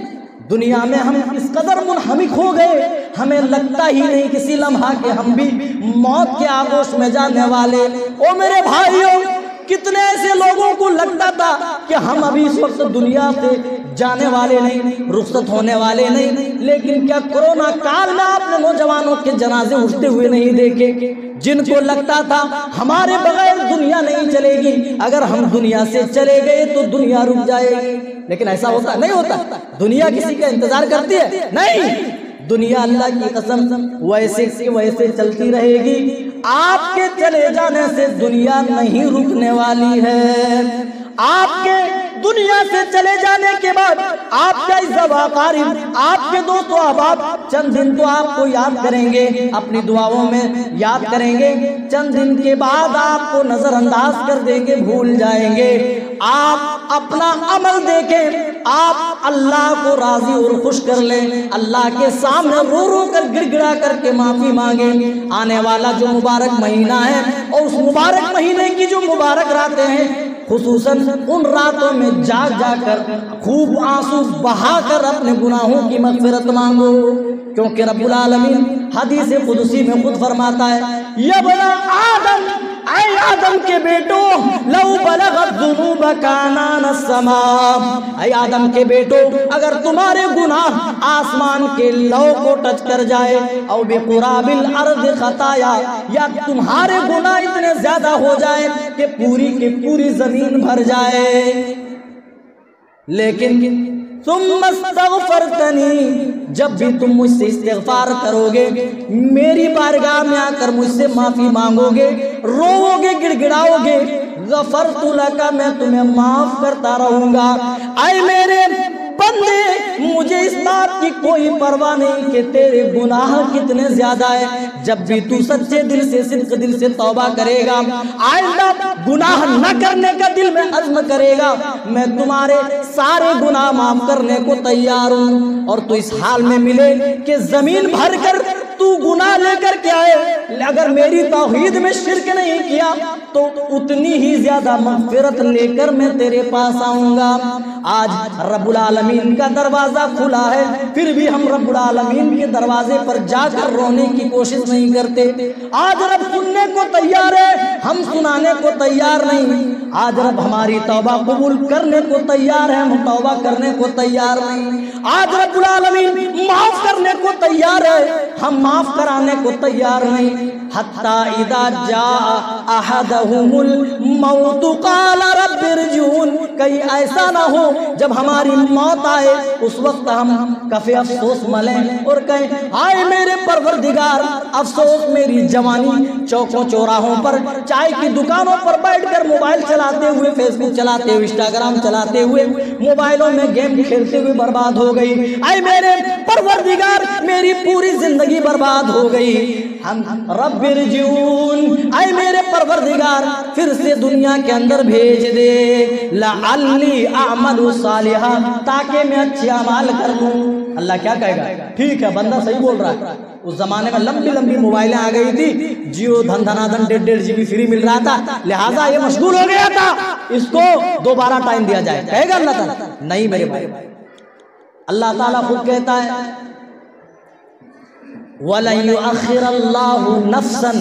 दुनिया में हम इस कदर मुनहमिक हो गए, हमें लगता ही नहीं किसी लम्हा के हम भी मौत के आगोश में जाने वाले। ओ मेरे भाइयों, कितने ऐसे लोगों को लगता था कि हम अभी इस वक्त दुनिया से जाने वाले नहीं, रुखसत होने वाले नहीं। लेकिन क्या कोरोना काल में आपने नौजवानों के जनाजे उठते हुए नहीं देखे? जिनको लगता था हमारे बगैर दुनिया नहीं चलेगी, अगर हम दुनिया से चले गए तो दुनिया रुक जाएगी। लेकिन ऐसा होता नहीं होता? दुनिया किसी का इंतजार करती है? नहीं, दुनिया अल्लाह की कसम वैसे की वैसे चलती रहेगी। आपके चले जाने से दुनिया नहीं रुकने वाली है। आपके दुनिया से चले जाने के बाद आपका इज़्ज़त-ए-क़ारिब, आपके दोस्तों अहबाब चंद दिन तो आपको याद करेंगे, अपनी दुआओं में याद करेंगे, चंद दिन के बाद आपको नजरअंदाज कर देंगे, भूल जाएंगे। आप अपना अमल देखें, आप अल्लाह को राजी और खुश कर लें, अल्लाह के सामने रो रो कर गिड़गिड़ा करके माफी मांगे। आने वाला जो मुबारक महीना है और उस मुबारक महीने की जो मुबारक रातें हैं, खुसूसन उन रातों में जाग जाकर खूब आंसू बहाकर अपने गुनाहों की मग़फ़िरत मांगो, क्योंकि रब्बुल आलमीन हदीस कुदसी में खुद फरमाता है, या बना आदम, ऐ आदम के बेटो, लौ बलगत ज़ुनूब कानान समा, ऐ आदम के बेटो, अगर तुम्हारे गुनाह आसमान के लौ को टच कर जाए, और बेक़ुराबिल अर्ज़ खताया, या तुम्हारे गुनाह इतने ज्यादा हो जाए कि पूरी की पूरी जमीन भर जाए, लेकिन सुम्मस्तग़फ़रतनी, जब भी तुम मुझसे इस्तिग़फ़ार करोगे, मेरी बारगाह में आकर मुझसे माफी मांगोगे, रोओगे, गिड़गिड़ाओगे, गफ़रतु लका, मैं तुम्हें माफ करता रहूंगा। ऐ मेरे बंदे, मुझे इस बात की कोई परवाह नहीं कि तेरे गुनाह कितने ज्यादा है। जब भी तू सच्चे दिल से, सिद्क़ दिल से तौबा करेगा, आइंदा गुनाह न करने का दिल में अज़्म करेगा, मैं तुम्हारे सारे गुनाह माफ करने को तैयार हूँ। और तू इस हाल में मिले कि जमीन भर कर तू गुनाह लेकर के आए, अगर मेरी तौहीद में शिरक नहीं किया तो उतनी ही ज्यादा मग़फ़िरत लेकर मैं तेरे पास आऊंगा। आज रब्बुल आलमीन का दरवाजा खुला है, फिर भी हम रब्बुल आलमीन के दरवाजे पर जाकर रोने की कोशिश नहीं करते। आज रब सुनने को तैयार है, हम सुनाने को तैयार नहीं। आज रब हमारी तौबा कबूल करने को तैयार है, हम तौबा करने को तैयार नहीं। आज रब्बुल आलमीन माफ करने को तैयार है, हम माफ कराने को तैयार नहीं। हत्ता इदा जा अहदहुमुल मौत क़ाल रब्बिरजिऊन, कहीं ऐसा ना हो जब हमारी मौत आए उस वक्त हम कफे अफसोस मलें और कहें, आए मेरे परवरदिगार, अफसोस मेरी जवानी चौकों चौराहों पर, चाय की दुकानों पर बैठकर मोबाइल चलाते हुए, फेसबुक चलाते हुए, इंस्टाग्राम चलाते हुए, मोबाइलों में गेम खेलते हुए बर्बाद हो गई। आए मेरे परवरदिगार, मेरी पूरी जिंदगी बर्बाद हो गई। हम रब्बिरजिऊन, आए मेरे परवरदिगार, फिर से दुनिया के अंदर भेज दे, लअल्ली अअमलु सालिहा, ताकि मैं अच्छे अमाल कर लूं। अल्लाह क्या कहेगा? ठीक है, बंदा सही बोल रहा है। उस जमाने में लंबी लंबी मोबाइलें आ गई थी, जियो धनाधन 1.5 GB फ्री मिल रहा था, लिहाजा ये मशगूल हो गया था, इसको दोबारा टाइम दिया जाए। कहेगा अल्लाह ताला? नहीं मेरे भाई, अल्लाह ताला खुद कहता है, वलन युअख्खिरल्लाहु नफ्सन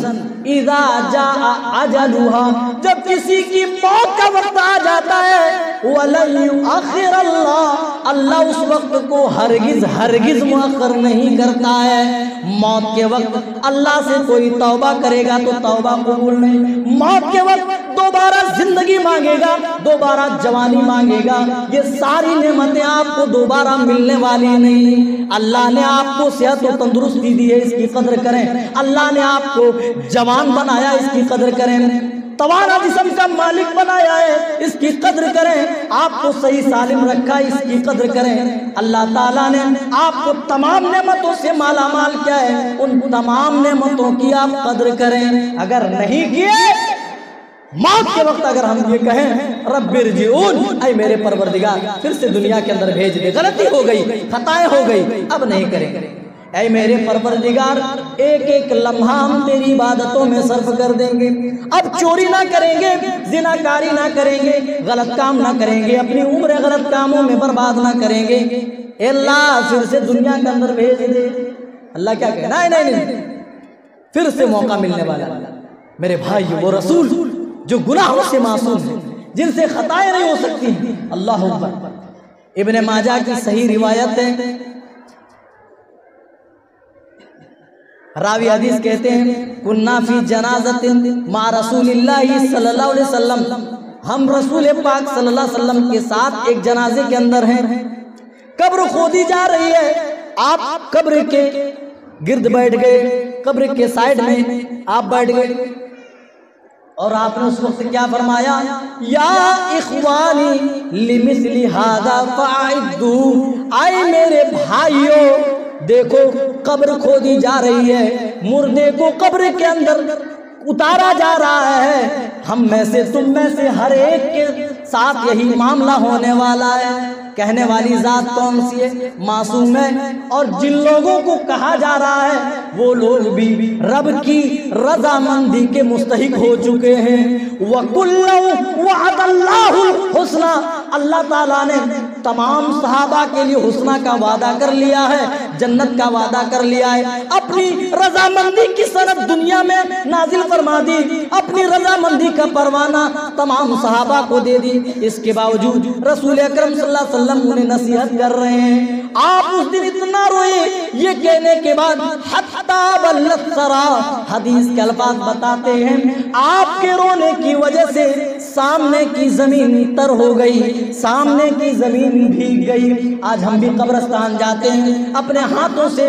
इज़ा जाअ अजलुहा, जब किसी की मौत का वक्त आ जाता है, वलन युअख्खिरल्लाह, अल्लाह उस वक्त को हरगिज हरगिज मुअख्खर नहीं करता है। मौत के वक्त अल्लाह से कोई तौबा करेगा तो तौबा कबूल नहीं, मौत के वक्त दोबारा जिंदगी मांगेगा, दोबारा जवानी मांगेगा, ये सारी नेमतें आपको दोबारा मिलने वाली नहीं। अल्लाह ने आपको सेहत और तंदुरुस्ती दी है, इसकी कदर करें। अल्लाह ने आपको जवान बनाया, इसकी कदर करें। तवाना जिस्म का मालिक बनाया है, इसकी कदर करें। आपको सही सालिम रखा, इसकी कदर करें। अल्लाह ताला ने आपको तमाम नेमतों से माला माल किया है, उन तमाम नेमतों की आप कदर करें। अगर नहीं किए, मौत के वक्त अगर हम ये कहें रब्बिरजिऊन, ऐ मेरे परवरदिगार, फिर से दुनिया के अंदर भेज दे, गलती हो गई, खताएं हो गई, अब नहीं करेंगे। ऐ मेरे परवरदिगार, एक एक लम्हा हम तेरी इबादतों में सर्फ कर देंगे। अब चोरी ना करेंगे, जिनाकारी ना करेंगे, गलत काम ना करेंगे, अपनी उम्र गलत कामों में बर्बाद ना करेंगे। अल्लाह फिर से दुनिया के अंदर भेज दे। अल्लाह क्या कहे? नहीं नहीं नहीं, फिर से मौका मिलने वाला। मेरे भाई, वो रसूल जो गुनाहों से मासूम है, जिनसे खताएं नहीं हो सकती, अल्लाह अकबर, इब्ने माजा की सही रिवायत है। रावी हदीस कहते हैं कुन्ना फी जनाज़तिन मा रसूलिल्लाहि सल्लल्लाहु अलैहि वसल्लम, हम रसूल पाक सल्लल्लाहु अलैहि वसल्लम के साथ एक जनाजे के अंदर हैं। कब्र खोदी जा रही है, आप कब्र के गिर्द बैठ गए, कब्र के साइड में आप बैठ गए और आपने उस वक्त क्या फरमाया, या इख्वानी लिमिस्ली हादा फाइदू, आए मेरे भाइयों देखो कब्र खोदी जा रही है, मुर्दे को कब्र के अंदर उतारा जा रहा है, हम में से तुम में से हर एक के साथ यही मामला होने वाला है। कहने वाली जात कौन सी है? मासूम है। और जिन लोगों को कहा जा रहा है वो लोग भी रब की रजामंदी के मुस्तहिक हो चुके हैं। वकुल्लु वअदल्लाहुल हुस्ना, अल्लाह ताला ने तमाम सहाबा के लिए हुस्ना का वादा कर लिया है, जन्नत का वादा कर लिया है। अपनी रजामंदी की सनद दुनिया में नाजिल फरमा दी, अपनी रजामंदी का परवाना तमाम सहाबा को दे दी। इसके बावजूद रसूल अकरम सल्लल्लाहु अलैहि वसल्लम उन्हें नसीहत कर रहे हैं। आप उस दिन इतना रोए, ये कहने के बाद हत्ता बल्लत सरा, हदीस के अल्फाज बताते हैं आपके रोने की वजह से सामने की जमीन तर हो गई, सामने की जमीन भीग गई। आज हम भी कब्रिस्तान जाते हैं, अपने हाथों से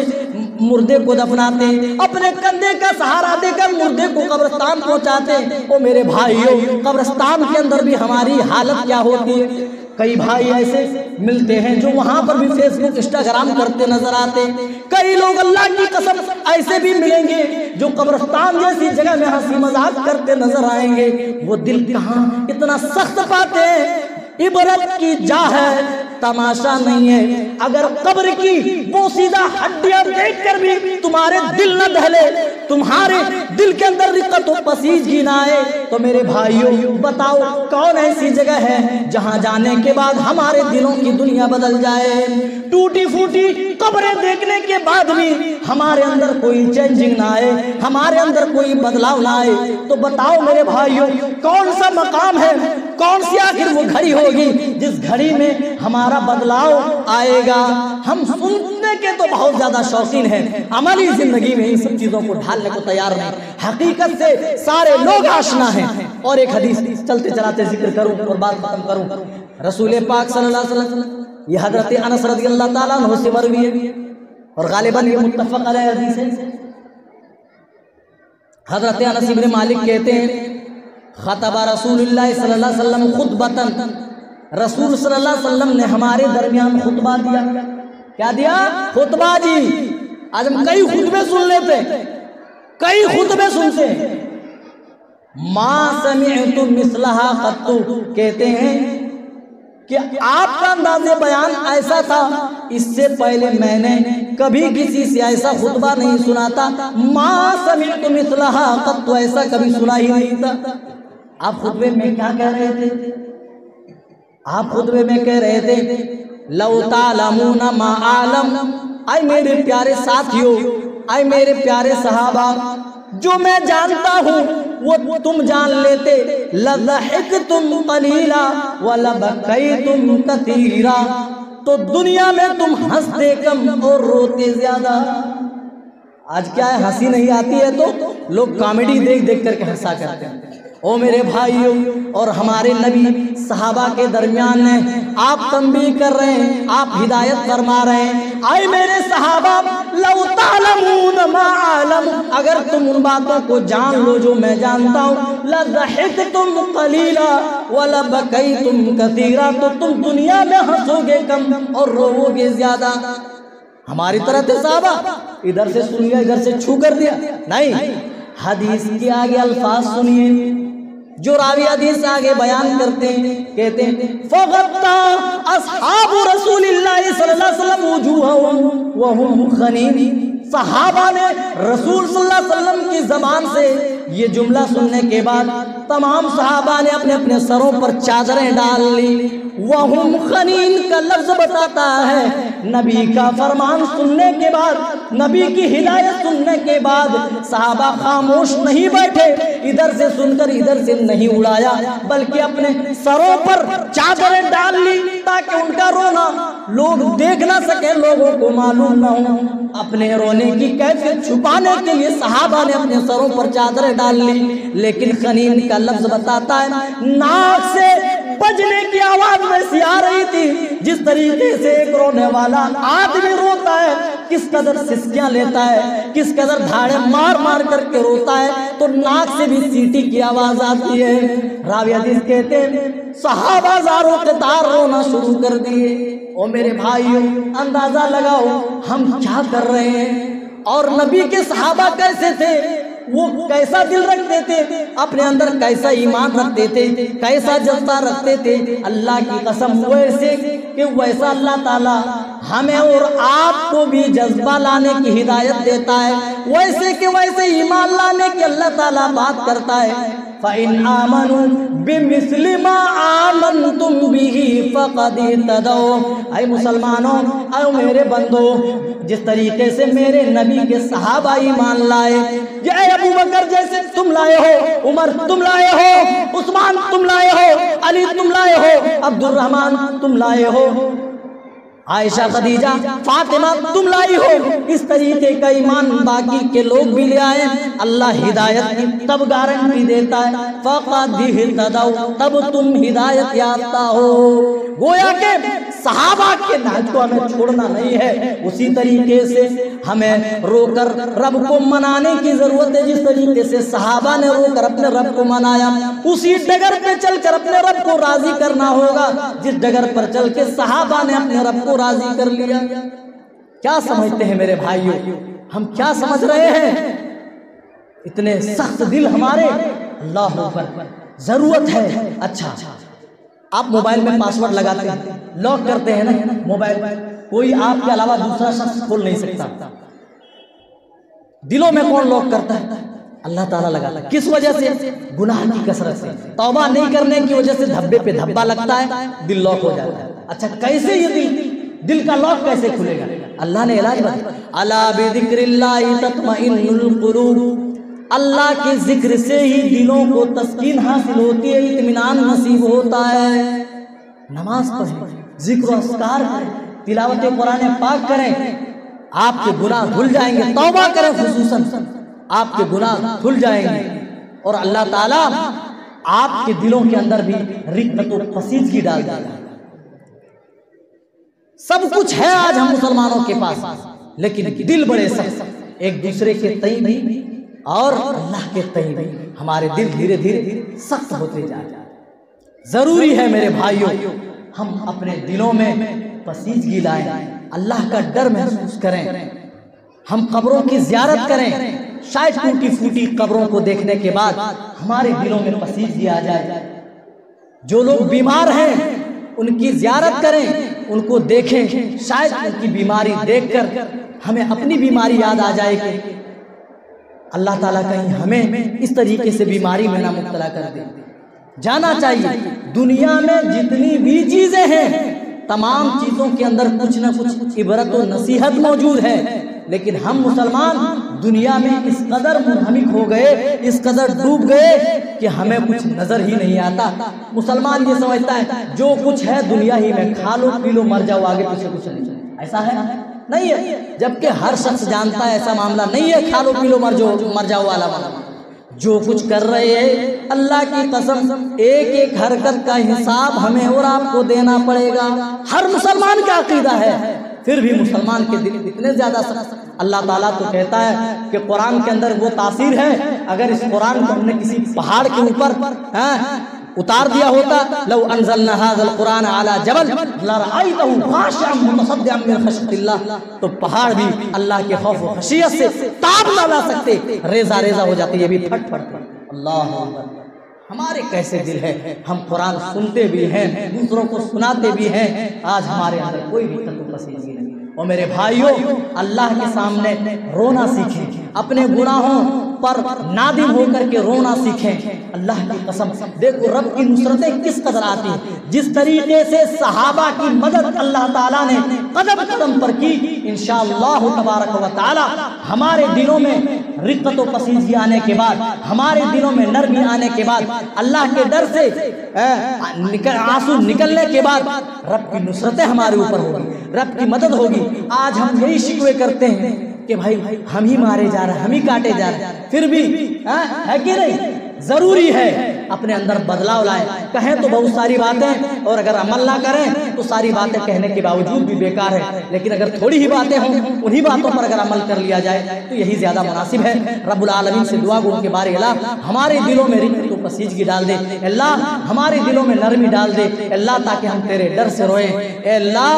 मुर्दे को दफनाते हैं, अपने कंधे का सहारा देकर मुर्दे को कब्रिस्तान पहुंचाते हैं। ओ मेरे भाइयों, कब्रिस्तान के अंदर भी हमारी हालत क्या होती है? कई भाई ऐसे मिलते हैं जो वहां पर भी फेसबुक इंस्टाग्राम करते नजर आते हैं। कई लोग अल्लाह की कसम ऐसे भी मिलेंगे जो कब्रिस्तान जैसी जगह में हंसी मजाक करते नजर आएंगे। वो दिल कहाँ इतना सख्त पाते हैं? इबरत की जा है, तमाशा नहीं है। अगर कब्र की वो सीधा हड्डियां देखकर भी तुम्हारे दिल न दहले, तुम्हारे दिल के अंदर रिक्कत और पसीजगी ना आए, तो मेरे भाइयों बताओ कौन ऐसी जगह है जहां जाने के बाद हमारे दिलों की दुनिया बदल जाए? टूटी फूटी कब्रें देखने के बाद भी हमारे अंदर कोई चेंजिंग ना आए, हमारे अंदर कोई बदलाव ना आए, तो बताओ मेरे भाइयों कौन सा मकाम है, कौन सी आखिर वो घड़ी होगी जिस घड़ी में हमारा बदलाव आएगा? हम सुनने के तो बहुत ज्यादा शौकीन हैं, अमली जिंदगी में इन सब चीजों को ढालने को तैयार नहीं। हकीकत से सारे लोग आशना हैं। और एक हदीस चलते चलाते जिक्र करूं और बात खत्म करूं। रसूल पाक सल्लल्लाहु अलैहि वसल्लम, ये हजरत अनस रज़ियल्लाहु ताला अन्हु से मरवी है और गालिबन ये मुत्तफक अलैह हदीस है। हजरत अनस इब्न मालिक कहते हैं खतबा रसूलुल्लाह सल्लल्लाहु अलैहि वसल्लम खुतबतन, रसूल सल्लल्लाहु अलैहि वसल्लम ने हमारे दरमियान खुतबा दिया। क्या दिया? खुतबा जी। आज हम कई खुतबे सुन लेते हैं, कई खुतबे सुनते हैं। मा समिअतु मिसलहा कत्तु, कहते हैं कि आपका अंदाज़े बयान ऐसा था, इससे पहले मैंने कभी किसी से ऐसा खुतबा नहीं सुना था। मा समिअतु मिसलहा कत्तु, ऐसा कभी सुना ही नहीं था। आप खुतबे में क्या कह रहे थे? आप खुतबे में कह रहे थे लौ तालमूना मा आलम, आए मेरे प्यारे साथियों, आए मेरे प्यारे सहाबा, जो मैं जानता हूँ वो तुम जान लेते। लज़हिकतुम कलीला व लबकैतुम कसीरा, तो दुनिया में तुम हंसते कम और रोते ज्यादा। आज क्या है, हंसी नहीं आती है तो लोग कॉमेडी देख देख करके हंसा करते हैं। ओ मेरे भाइयों, और हमारे नबी सहाबा के दरमियान है, आप तंबीह कर रहे हैं, आप हिदायत फरमा रहे हैं। आए मेरे सहाबा, लौ तालमून मा आलम, अगर तुम उन बातों को जान लो जो मैं जानता हूँ, लज़हिकतुम कलीला व लबकैतुम कसीरा, तो तुम दुनिया में हंसोगे कम और रोओगे ज्यादा। हमारी तरह थे साहबा, इधर से सुन लिया इधर से छू कर दिया, नहीं। हदीस के आगे अल्फाज सुनिए जो रावी हदीस आगे बयान करते हैं। कहते हैं फगत्ता अस्हाबु रसूलिल्लाह सल्लल्लाहु अलैहि वसल्लम वजूहहुम व हुम खनीन, सहाबा ने रसूल सल्लल्लाहु अलैहि वसल्लम की ज़बान से ये जुमला सुनने के बाद तमाम सहाबा ने अपने अपने सरों पर चादरें डाल ली। वहुम खनीन का लफ्ज बताता है, नबी का फरमान सुनने के बाद, नबी की हिदायत सुनने के बाद सहाबा खामोश नहीं बैठे, इधर से सुनकर इधर से नहीं उड़ाया, बल्कि अपने सरों पर चादरें डाल ली ताकि उनका रोना लोग देख ना सके, लोगों को मालूम ना हो। अपने रोने की कैफियत छुपाने के लिए सहाबा ने अपने सरों पर चादरें डाल ली। लेकिन खनीन का लफ्ज बताता है, नाक से बजने की आवाज वैसी आ रही थी जिस तरीके से एक रोने वाला आदमी रोता है, किस कदर सिसकियां लेता है, किस कदर धाड़े मार मार करके रोता है, तो नाक से भी सीटी की आवाज आती है। रावी हदीस कहते हैं सहाबा ज़ारों के तार रोना शुरू कर दिए। ओ मेरे भाइयों, अंदाजा लगाओ हम क्या कर रहे हैं। और नबी के सहाबा कैसे थे, वो कैसा दिल रखते थे, अपने अंदर कैसा ईमान रखते थे, कैसा जज्बा रखते थे। अल्लाह की कसम वैसे कि वैसा अल्लाह ताला हमें और आपको भी जज्बा लाने की हिदायत देता है, वैसे के वैसे ईमान लाने की अल्लाह ताला बात करता है। फ़इन आमनू बिमिस्लि मा आमनतुम बिही फ़क़द इह्तदौ। ऐ मुसलमानों, ऐ मेरे बंदो, जिस तरीके से मेरे नबी के सहाबा ईमान लाए, ये अबू बकर जैसे तुम लाए हो, उमर तुम लाए हो, उस्मान तुम लाए हो, अली तुम लाए हो, अब्दुल रहमान तुम लाए हो, आयशा, खदीजा, फातिमा तुम लाई हो, इस तरीके का ईमान बाकी के लोग भी ले आए। अल्लाह हिदायत की तब गारंटी देता है, फ़क़द इह्तदौ, तब तुम हिदायत याफ्ता हो। गोया के सहाबा के नहज को हमें छोड़ना नहीं है, उसी तरीके से हमें रोकर रब को मनाने की जरूरत है। जिस तरीके से सहाबा ने रोकर अपने रब को मनाया, उसी डगर पे चलकर अपने रब को राजी करना होगा जिस डगर पर चल के सहाबा ने अपने रब को राजी कर लिया। क्या समझते हैं मेरे भाइयों, हम क्या समझ रहे हैं? इतने सख्त दिल हमारे, अल्लाह अकबर, जरूरत है। अच्छा, आप मोबाइल में पासवर्ड लगाते हैं, लॉक करते हैं ना मोबाइल, कोई आपके अलावा दूसरा शख्स खोल नहीं सकता। दिलों में कौन लॉक करता है? अल्लाह ताला लगाता है। किस वजह से? गुनाह की कसरत से, तौबा नहीं करने की वजह से धब्बे पे धब्बा लगता है, दिल लॉक हो जाता है। अच्छा, कैसे ये दिल का लॉक कैसे खुलेगा? अल्लाह ने इलाज बताया, अला बिज़िक्रिल्लाहि तत्मइन्नुल कुलूब। अल्लाह के जिक्र से ही दिलों को तस्कीन हासिल होती है, इत्मीनान नसीब होता है। नमाज पढ़ें, जिक्र अस्कार करें, तिलावत कुरान पाक करें, आपके गुनाह धुल जाएंगे। तौबा करें, खुसूसन आपके गुनाह धुल जाएंगे और अल्लाह ताला आपके दिलों के अंदर भी रिक्कत और पसीजगी डाल देगा। सब कुछ है आज हम मुसलमानों के पास, लेकिन दिल बड़े सख्त, एक दूसरे के तई भी और अल्लाह के तई भी हमारे दिल धीरे धीरे सख्त होते जा रहे हैं। जरूरी है मेरे भाइयों, हम अपने दिलों में पसीजगी लाएं, अल्लाह का डर महसूस करें, हम कब्रों की ज़ियारत करें। शायद टूटी फूटी कब्रों को देखने के बाद हमारे दिलों में पसीजगी आ जाए। जो लोग बीमार हैं उनकी ज़ियारत करें, उनको देखें, शायद उनकी बीमारी देखकर हमें अपनी बीमारी याद आ जाएगी। अल्लाह ताला कहीं हमें इस तरीके से बीमारी में ना मुब्तला कर दे। जाना चाहिए दुनिया में जितनी भी चीजें हैं, तमाम चीजों के अंदर कुछ न कुछ इबरत और नसीहत मौजूद है, लेकिन हम मुसलमान दुनिया में इस कदर मुनहमिक हो गए, इस कदर डूब गए कि हमें कुछ नजर ही नहीं आता। मुसलमान ये समझता है जो कुछ है दुनिया ही में, खा लो पी लो मर जाओ, आगे पीछे कुछ नहीं। ऐसा है नहीं है, जबकि हर शख्स जानता है ऐसा मामला नहीं है, खा लो पी लो मर जाओ वाला मामला। जो कुछ कर रहे हैं, अल्लाह की कसम एक एक हरकत का हिसाब हमें और आपको देना पड़ेगा। हर मुसलमान का अकीदा है, फिर भी मुसलमान के दिल इतने ज्यादा सख्त। अल्लाह ताला तो कहता है कि कुरान के अंदर वो तासीर है, अगर इस कुरान को हमने किसी पहाड़ के ऊपर उतार दिया होता, लौ अंज़लना हाज़ल कुरान अला जबल लरअयतहु खाशिअन मुतसद्दिअन मिन खशयतिल्लाह, तो पहाड़ भी अल्लाह के खौफ और खशियत से ताब ना ला सकते, रेजा रेजा हो जाते, ये भी फट फट। अल्लाह हमारे कैसे दिल है, हम कुरान सुनते भी हैं, दूसरों को सुनाते भी हैं, आज हमारे अंदर कोई भी तकलीफ नहीं। और मेरे भाइयों, अल्लाह के सामने रोना सीखें, अपने गुनाहों पर नादिम होकर के रोना सीखें। अल्लाह की कसम देखो रब की नुसरतें किस कदर आती हैं। जिस तरीके से सहाबा की मदद अल्लाह ताला ने कदम कदम पर की, इंशाअल्लाह तबारक व तआला हमारे दिलों में रिक्कत व पसीजी आने के बाद, हमारे दिलों में नरमी आने के बाद, अल्लाह के डर से आंसू निकलने के बाद रब की नुसरतें हमारे ऊपर होगी, रब की मदद होगी। आज हम यही शिकवे करते हैं कि भाई हम ही मारे जा रहे हैं, हम ही काटे जा रहे हैं, फिर भी है कि नहीं? जरूरी है अपने अंदर बदलाव लाए। कहें तो बहुत सारी बातें, और अगर अमल ना करें तो सारी बातें कहने के बावजूद भी बेकार है। लेकिन अगर थोड़ी ही बातें हों, उन्हीं बातों पर अगर अमल कर लिया जाए तो यही ज्यादा मुनासिब है। रब्बुल आलमीन से दुआ गो उनके बारे अल्लाह हमारे दिलों में रिक्कत व पसीजगी डाल दे, अल्लाह हमारे दिलों में नरमी डाल दे अल्लाह, ताकि हम तेरे डर से रोएं। अल्लाह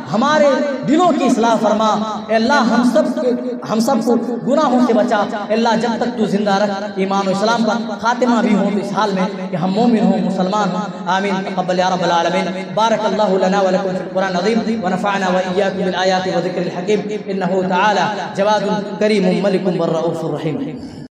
हमारे दिलों की इस्लाह फरमा अल्लाह, हम सब को गुनाहों से बचा अल्लाह। जब तक तू जिंदा रख, ईमान और इस्लाम का खातिमा भी हो तो इस हाल में कि हम मोमिन हो, मुसलमान हो। आमीन तक़ब्बल या रब्बल आलमीन। बारकल्लाहु लना व लकुम फिल कुरान अज़ीम व नफ़अना व इय्याकुम बिल आयाति व ज़िक्रिल हकीम। इन्नहु तआला जवादुन करीमुम मलिकुम व रऊफ़ुर रहीम।